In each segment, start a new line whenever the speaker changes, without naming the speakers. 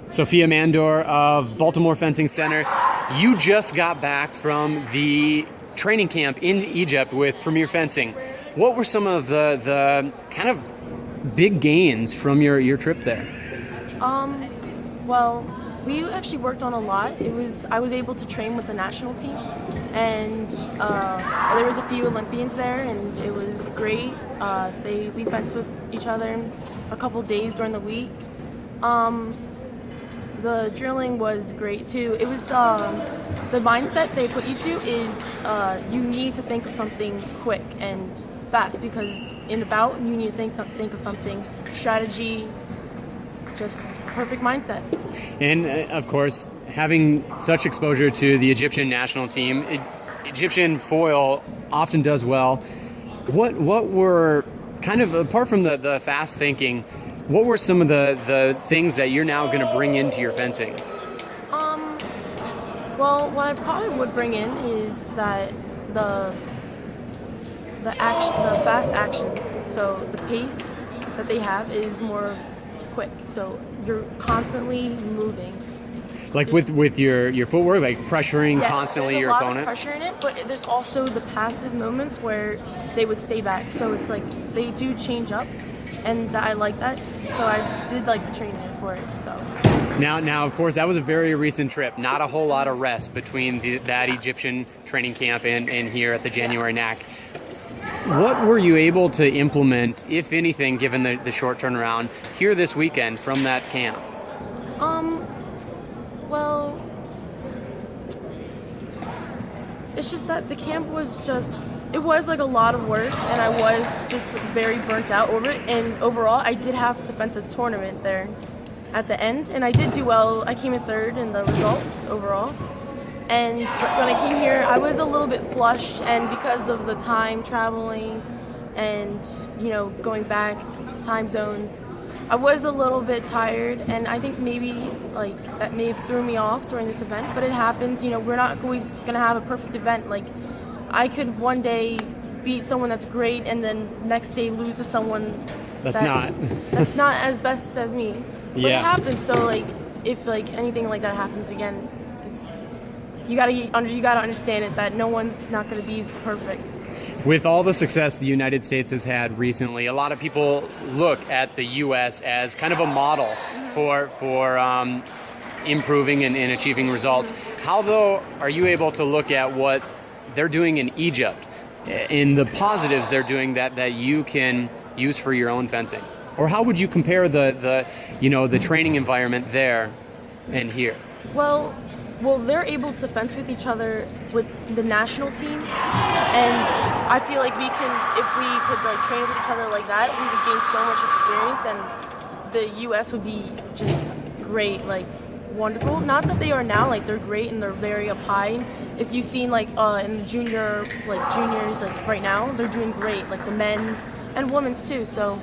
Sophia Mandour of Baltimore Fencing Center. You just got back from the training camp in Egypt with Premier Fencing. What were some of the kind of big gains from your trip there?
Well, we actually worked on a lot. I was able to train with the national team, and there was a few Olympians there, and it was great. We fenced with each other a couple days during the week. The drilling was great too. It was the mindset they put you to is you need to think of something quick and fast, because in the bout you need to think of something strategy, just perfect mindset.
And of course, having such exposure to the Egyptian national team, Egyptian foil often does well. What were kind of, apart from the fast thinking, what were some of the things that you're now going to bring into your fencing?
Well, what I probably would bring in is that the fast actions. So the pace that they have is more quick. So you're constantly moving.
Like with your footwork, like pressuring constantly your opponent?
There's a lot of pressure in it, but there's also the passive moments where they would stay back. So it's like they do change up, and I like that. So I did like the training for it. So
now, of course, that was a very recent trip. Not a whole lot of rest between that Egyptian training camp and here at the January NAC. What were you able to implement, if anything, given the short turnaround here this weekend from that camp?
Well, it's just that the camp was it was like a lot of work, and I was just very burnt out over it. And overall, I did have to fence a tournament there at the end, and I did do well. I came in third in the results overall. And when I came here, I was a little bit flushed, and because of the time traveling and, going back, time zones, I was a little bit tired, and I think maybe that may have threw me off during this event, but it happens. We're not always going to have a perfect event. Like, I could one day beat someone that's great, and then next day lose to someone that's not as best as me. But it happens. So if anything like that happens again, you gotta understand it, that no one's not gonna be perfect.
With all the success the United States has had recently, a lot of people look at the U.S. as kind of a model for improving and achieving results. How, though, are you able to look at what they're doing in Egypt, in the positives they're doing that you can use for your own fencing? Or how would you compare the training environment there and here?
Well, they're able to fence with each other with the national team, and I feel like if we could train with each other like that, we would gain so much experience, and the U.S. would be just great, wonderful. Not that they are now, they're great and they're very up high. If you've seen in the juniors, right now, they're doing great, the men's and women's too. So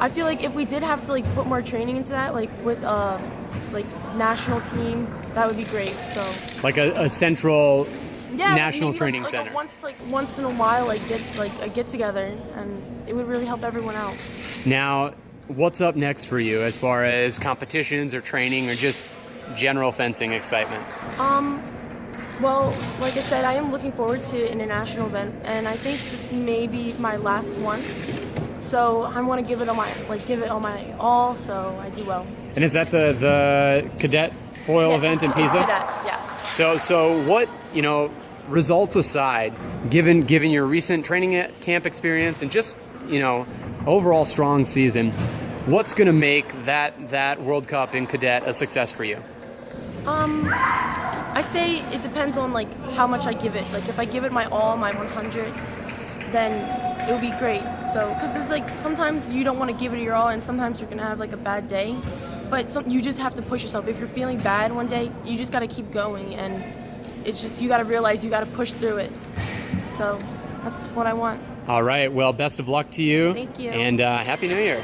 I feel like if we did have to put more training into that, with national team, that would be great. So
like a central national training center.
Once in a while, get a get together, and it would really help everyone out.
Now, what's up next for you as far as competitions or training or just general fencing excitement?
Well, like I said, I am looking forward to an international event, and I think this may be my last one. So I want to give it all my all, so I do well.
And is that the cadet foil event in Pisa?
Cadet, yeah.
So what, results aside, given your recent training camp experience and just, overall strong season, what's going to make that World Cup in cadet a success for you?
I say it depends on how much I give it. If I give it my all, my 100, then it would be great. So, because it's sometimes you don't want to give it your all, and sometimes you're gonna have a bad day. But you just have to push yourself. If you're feeling bad one day, you just gotta keep going, and it's just you gotta realize you gotta push through it. So that's what I want.
All right. Well, best of luck to you.
Thank you.
And Happy New Year.